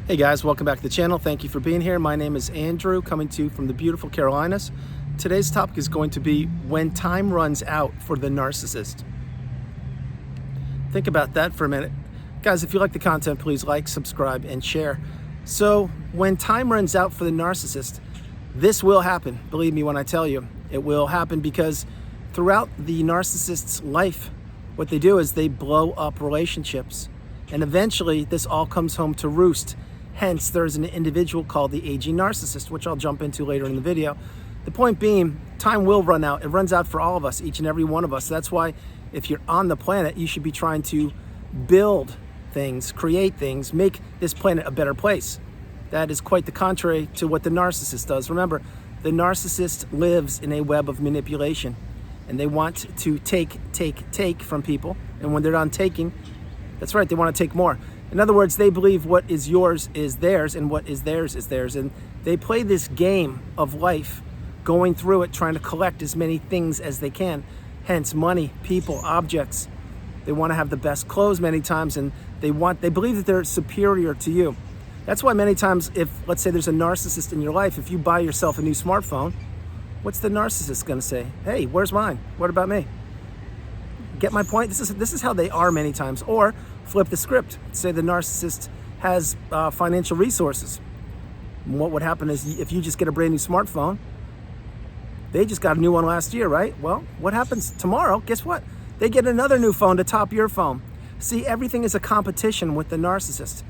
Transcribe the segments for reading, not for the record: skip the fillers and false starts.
Hey guys, welcome back to the channel. Thank you for being here. My name is Andrew, coming to you from the beautiful Carolinas. Today's topic is going to be when time runs out for the narcissist. Think about that for a minute. Guys, if you like the content, please like, subscribe, and share. So when time runs out for the narcissist, this will happen. Believe me when I tell you, it will happen, because throughout the narcissist's life, what they do is they blow up relationships. And eventually this all comes home to roost. Hence, there's an individual called the aging narcissist, which I'll jump into later in the video. The point being, time will run out. It runs out for all of us, each and every one of us. That's why if you're on the planet, you should be trying to build things, create things, make this planet a better place. That is quite the contrary to what the narcissist does. Remember, the narcissist lives in a web of manipulation, and they want to take from people. And when they're done taking, that's right, they want to take more. In other words, they believe what is yours is theirs, and what is theirs is theirs. And they play this game of life, going through it, trying to collect as many things as they can. Hence, money, people, objects. They want to have the best clothes many times, and they believe that they're superior to you. That's why many times, if, let's say there's a narcissist in your life, if you buy yourself a new smartphone, what's the narcissist going to say? Hey, where's mine? What about me? Get my point? This is how they are many times. Or flip the script. Say the narcissist has financial resources. And what would happen is, if you just get a brand new smartphone, they just got a new one last year, right? Well, what happens tomorrow? Guess what? They get another new phone to top your phone. See, everything is a competition with the narcissist.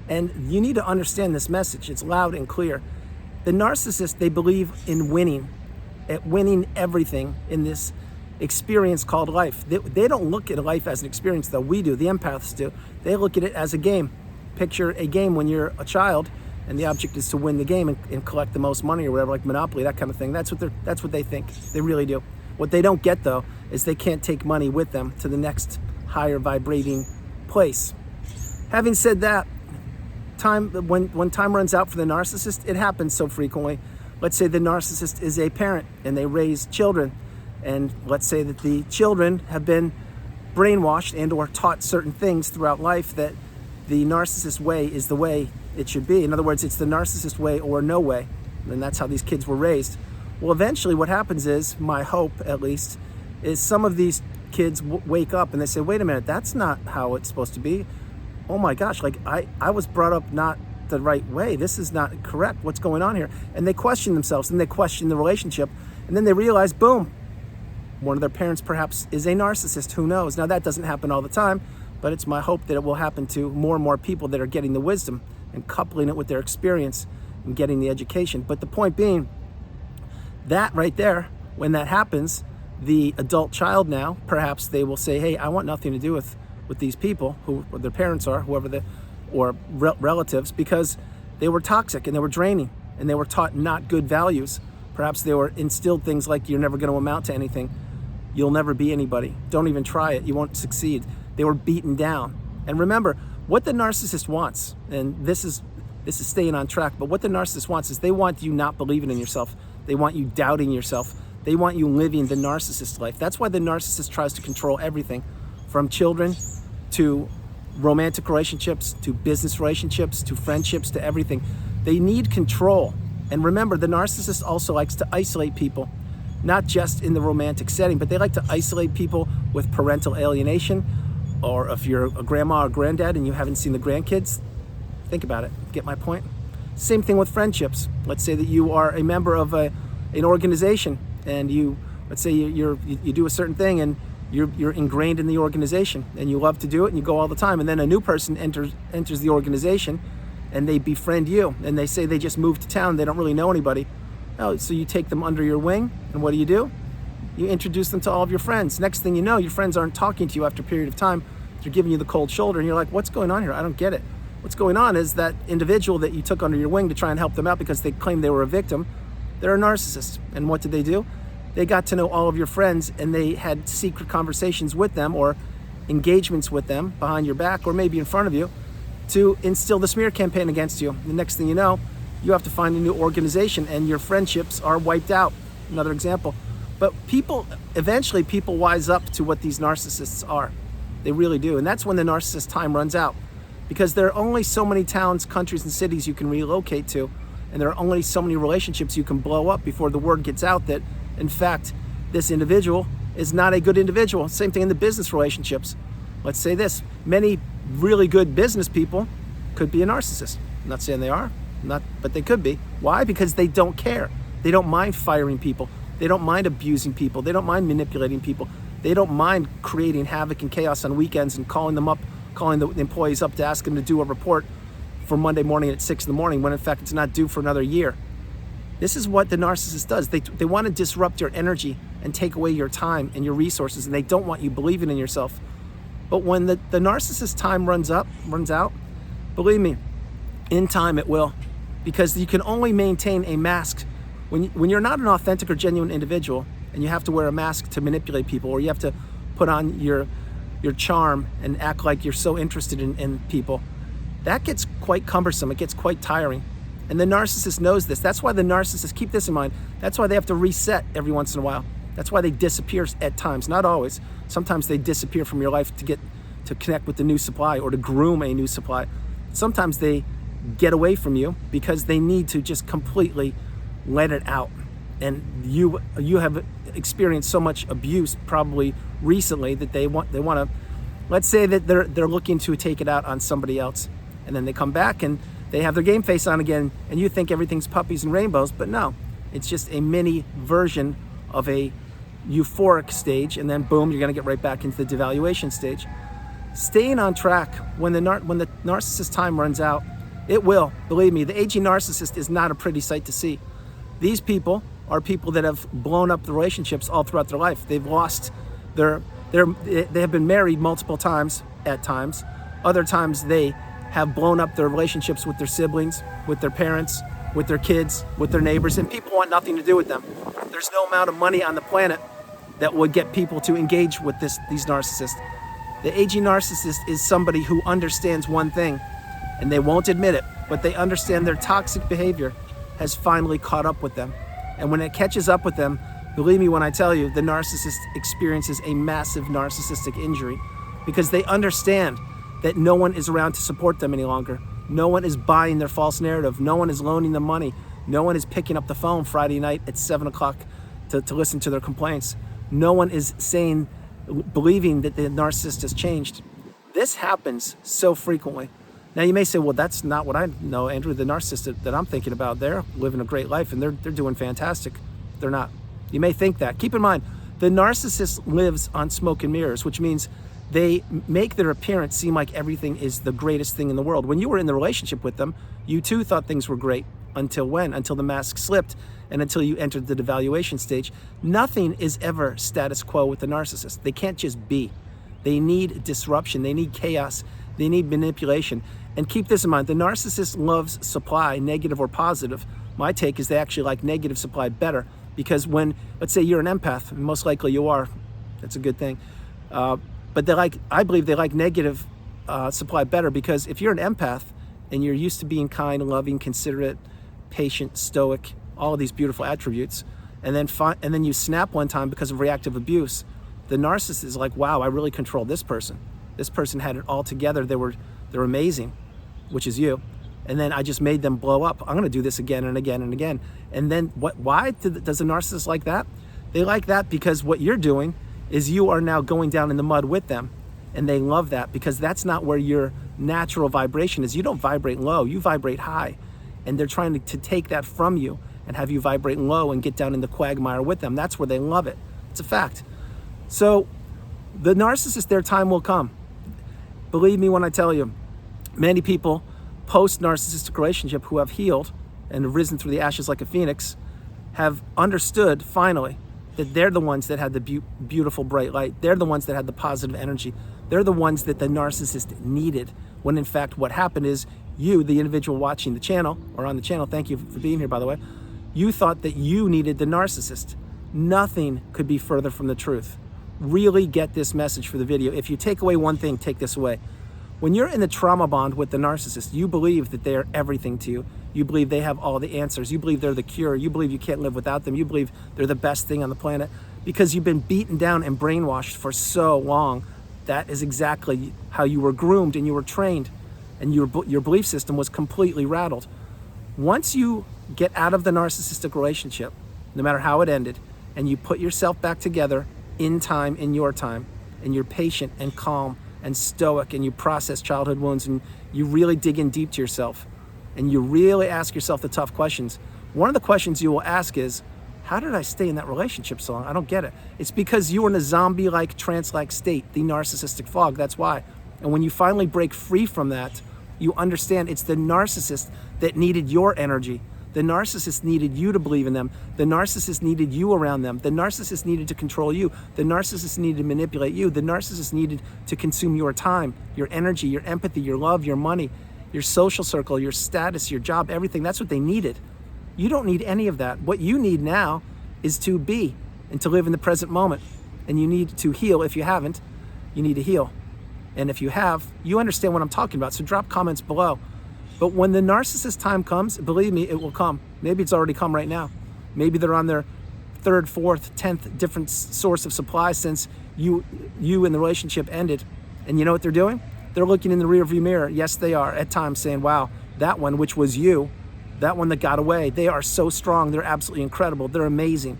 And you need to understand this message. It's loud and clear. The narcissist, they believe in winning, at winning everything in this experience called life. They don't look at life as an experience, though we do, the empaths do. They look at it as a game. Picture a game when you're a child, and the object is to win the game and collect the most money or whatever, like Monopoly, that kind of thing. That's what they think. They really do. What they don't get, though, is they can't take money with them to the next higher vibrating place. Having said that, when time runs out for the narcissist, it happens so frequently. Let's say the narcissist is a parent and they raise children, and let's say that the children have been brainwashed and or taught certain things throughout life that the narcissist way is the way it should be. In other words, it's the narcissist way or no way. And that's how these kids were raised. Well, eventually what happens is, my hope at least, is some of these kids wake up and they say, wait a minute, that's not how it's supposed to be. Oh my gosh, like I was brought up not the right way. This is not correct. What's going on here? And they question themselves, and they question the relationship, and then they realize, boom, one of their parents perhaps is a narcissist. Who knows? Now, that doesn't happen all the time, but it's my hope that it will happen to more and more people that are getting the wisdom and coupling it with their experience and getting the education. But the point being, that right there, when that happens, the adult child now, perhaps they will say, hey, I want nothing to do with these people, who their parents are, whoever or relatives, because they were toxic and they were draining and they were taught not good values. Perhaps they were instilled things like, you're never going to amount to anything. You'll never be anybody. Don't even try it. You won't succeed. They were beaten down. And remember, what the narcissist wants, and this is staying on track, but what the narcissist wants is, they want you not believing in yourself. They want you doubting yourself. They want you living the narcissist life. That's why the narcissist tries to control everything, from children to romantic relationships, to business relationships, to friendships, to everything. They need control. And remember, the narcissist also likes to isolate people, not just in the romantic setting, but they like to isolate people with parental alienation, or if you're a grandma or granddad and you haven't seen the grandkids, think about it. Get my point? Same thing with friendships. Let's say that you are a member of an organization, and let's say you do a certain thing, and you're ingrained in the organization and you love to do it and you go all the time, and then a new person enters the organization and they befriend you, and they say they just moved to town, they don't really know anybody. Oh, so you take them under your wing, and what do? You introduce them to all of your friends. Next thing you know, your friends aren't talking to you after a period of time. They're giving you the cold shoulder, and you're like, what's going on here? I don't get it. What's going on is that individual that you took under your wing to try and help them out because they claimed they were a victim, they're a narcissist. And what did they do? They got to know all of your friends, and they had secret conversations with them, or engagements with them behind your back, or maybe in front of you, to instill the smear campaign against you. The next thing you know, you have to find a new organization, and your friendships are wiped out. Another example. But eventually people wise up to what these narcissists are. They really do. And that's when the narcissist time runs out. because there are only so many towns, countries, and cities you can relocate to, and there are only so many relationships you can blow up before the word gets out that, in fact, this individual is not a good individual. Same thing in the business relationships. Let's say this, many really good business people could be a narcissist. I'm not saying they are, but they could be. Why? Because they don't care. They don't mind firing people. They don't mind abusing people. They don't mind manipulating people. They don't mind creating havoc and chaos on weekends and calling the employees up to ask them to do a report for Monday morning at 6 in the morning when in fact it's not due for another year. This is what the narcissist does. They want to disrupt your energy and take away your time and your resources, and they don't want you believing in yourself. But when the narcissist time runs out, believe me, in time it will, because you can only maintain a mask when you're not an authentic or genuine individual, and you have to wear a mask to manipulate people, or you have to put on your charm and act like you're so interested in people. That gets quite cumbersome. It gets quite tiring. And the narcissist knows this. That's why the narcissist, keep this in mind, that's why they have to reset every once in a while. That's why they disappear at times, not always. Sometimes they disappear from your life to connect with the new supply or to groom a new supply. Sometimes they get away from you because they need to just completely let it out. And you have experienced so much abuse probably recently that they want to, let's say that they're looking to take it out on somebody else, and then they come back and they have their game face on again, and you think everything's puppies and rainbows, but no, it's just a mini version of a euphoric stage, and then boom, you're gonna get right back into the devaluation stage. Staying on track when the narcissist time runs out, it will. Believe me, the aging narcissist is not a pretty sight to see. These people are people that have blown up the relationships all throughout their life. They've lost they have been married multiple times at times. Other times they have blown up their relationships with their siblings, with their parents, with their kids, with their neighbors, and people want nothing to do with them. There's no amount of money on the planet that would get people to engage with these narcissists. The aging narcissist is somebody who understands one thing, and they won't admit it, but they understand their toxic behavior has finally caught up with them. And when it catches up with them, believe me when I tell you, the narcissist experiences a massive narcissistic injury, because they understand that no one is around to support them any longer. No one is buying their false narrative. No one is loaning them money. No one is picking up the phone Friday night at 7 o'clock to listen to their complaints. No one is believing that the narcissist has changed. This happens so frequently. Now you may say, well, that's not what I know, Andrew. The narcissist that I'm thinking about, they're living a great life and they're doing fantastic. They're not. You may think that. Keep in mind, the narcissist lives on smoke and mirrors, which means they make their appearance seem like everything is the greatest thing in the world. When you were in the relationship with them, you too thought things were great. Until when? Until the mask slipped and until you entered the devaluation stage. Nothing is ever status quo with the narcissist. They can't just be. They need disruption. They need chaos. They need manipulation. And keep this in mind, the narcissist loves supply, negative or positive. My take is they actually like negative supply better, because when, let's say you're an empath, and most likely you are, that's a good thing. But I believe they like negative supply better, because if you're an empath and you're used to being kind, loving, considerate, patient, stoic, all of these beautiful attributes, and then you snap one time because of reactive abuse, the narcissist is like, wow, I really controlled this person. This person had it all together. They're amazing, which is you. And then I just made them blow up. I'm gonna do this again and again and again. And then why does the narcissist like that? They like that because what you're doing is you are now going down in the mud with them. And they love that, because that's not where your natural vibration is. You don't vibrate low, you vibrate high. And they're trying to take that from you and have you vibrate low and get down in the quagmire with them. That's where they love it. It's a fact. So the narcissist, their time will come. Believe me when I tell you, many people post-narcissistic relationship who have healed and risen through the ashes like a phoenix have understood finally that they're the ones that had the beautiful bright light. They're the ones that had the positive energy. They're the ones that the narcissist needed, when in fact what happened is you, the individual watching the channel or on the channel, thank you for being here by the way, you thought that you needed the narcissist. Nothing could be further from the truth. Really get this message for the video. If you take away one thing, take this away. When you're in the trauma bond with the narcissist, you believe that they are everything to you. You believe they have all the answers. You believe they're the cure. You believe you can't live without them. You believe they're the best thing on the planet, because you've been beaten down and brainwashed for so long. That is exactly how you were groomed and you were trained. and your belief system was completely rattled. Once you get out of the narcissistic relationship, no matter how it ended, and you put yourself back together in time, in your time, and you're patient and calm and stoic, and you process childhood wounds, and you really dig in deep to yourself, and you really ask yourself the tough questions. One of the questions you will ask is, how did I stay in that relationship so long? I don't get it. It's because you were in a zombie-like, trance-like state, the narcissistic fog, that's why. And when you finally break free from that, you understand it's the narcissist that needed your energy. The narcissist needed you to believe in them. The narcissist needed you around them. The narcissist needed to control you. The narcissist needed to manipulate you. The narcissist needed to consume your time, your energy, your empathy, your love, your money, your social circle, your status, your job, everything. That's what they needed. You don't need any of that. What you need now is to be and to live in the present moment. And you need to heal. If you haven't, you need to heal. And if you have, you understand what I'm talking about. So drop comments below. But when the narcissist time comes, believe me, it will come. Maybe it's already come right now. Maybe they're on their 3rd, 4th, 10th different source of supply since you and the relationship ended. And you know what they're doing? They're looking in the rearview mirror. Yes, they are at times saying, wow, that one, which was you, that one that got away, they are so strong. They're absolutely incredible. They're amazing.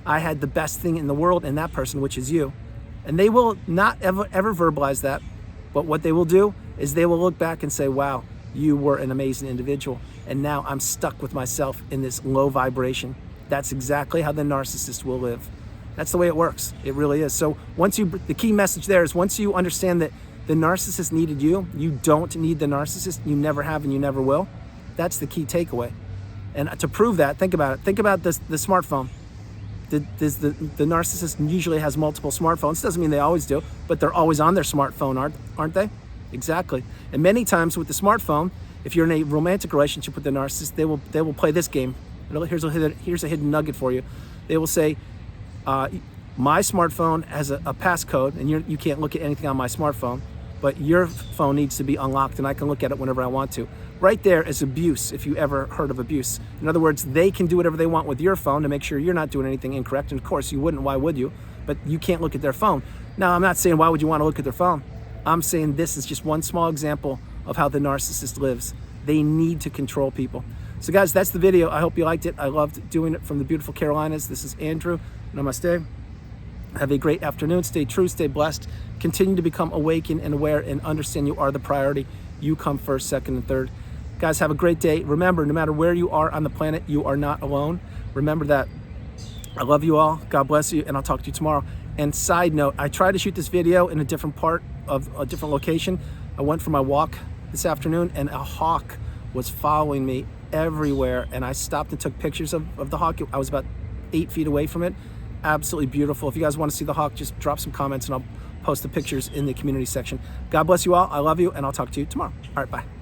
I had the best thing in the world in that person, which is you. And they will not ever verbalize that. But what they will do is they will look back and say, wow, you were an amazing individual. And now I'm stuck with myself in this low vibration. That's exactly how the narcissist will live. That's the way it works. It really is. So the key message there is once you understand that the narcissist needed you, you don't need the narcissist. You never have and you never will. That's the key takeaway. And to prove that, think about it. Think about the smartphone. The narcissist usually has multiple smartphones. Doesn't mean they always do, but they're always on their smartphone, aren't they? Exactly. And many times with the smartphone, if you're in a romantic relationship with the narcissist, they will play this game. Here's a hidden nugget for you. They will say, my smartphone has a passcode, and you can't look at anything on my smartphone, but your phone needs to be unlocked, and I can look at it whenever I want to. Right there is abuse, if you ever heard of abuse. In other words, they can do whatever they want with your phone to make sure you're not doing anything incorrect, and of course you wouldn't, why would you? But you can't look at their phone. Now, I'm not saying why would you want to look at their phone. I'm saying this is just one small example of how the narcissist lives. They need to control people. So guys, that's the video. I hope you liked it. I loved doing it from the beautiful Carolinas. This is Andrew. Namaste. Have a great afternoon. Stay true, stay blessed. Continue to become awakened and aware and understand you are the priority. You come first, second, and third. Guys, have a great day. Remember, no matter where you are on the planet, you are not alone. Remember that. I love you all. God bless you, and I'll talk to you tomorrow. And side note, I tried to shoot this video in a different part of a different location. I went for my walk this afternoon, and a hawk was following me everywhere, and I stopped and took pictures of the hawk. I was about 8 feet away from it. Absolutely beautiful. If you guys want to see the hawk, just drop some comments, and I'll post the pictures in the community section. God bless you all. I love you, and I'll talk to you tomorrow. All right, bye.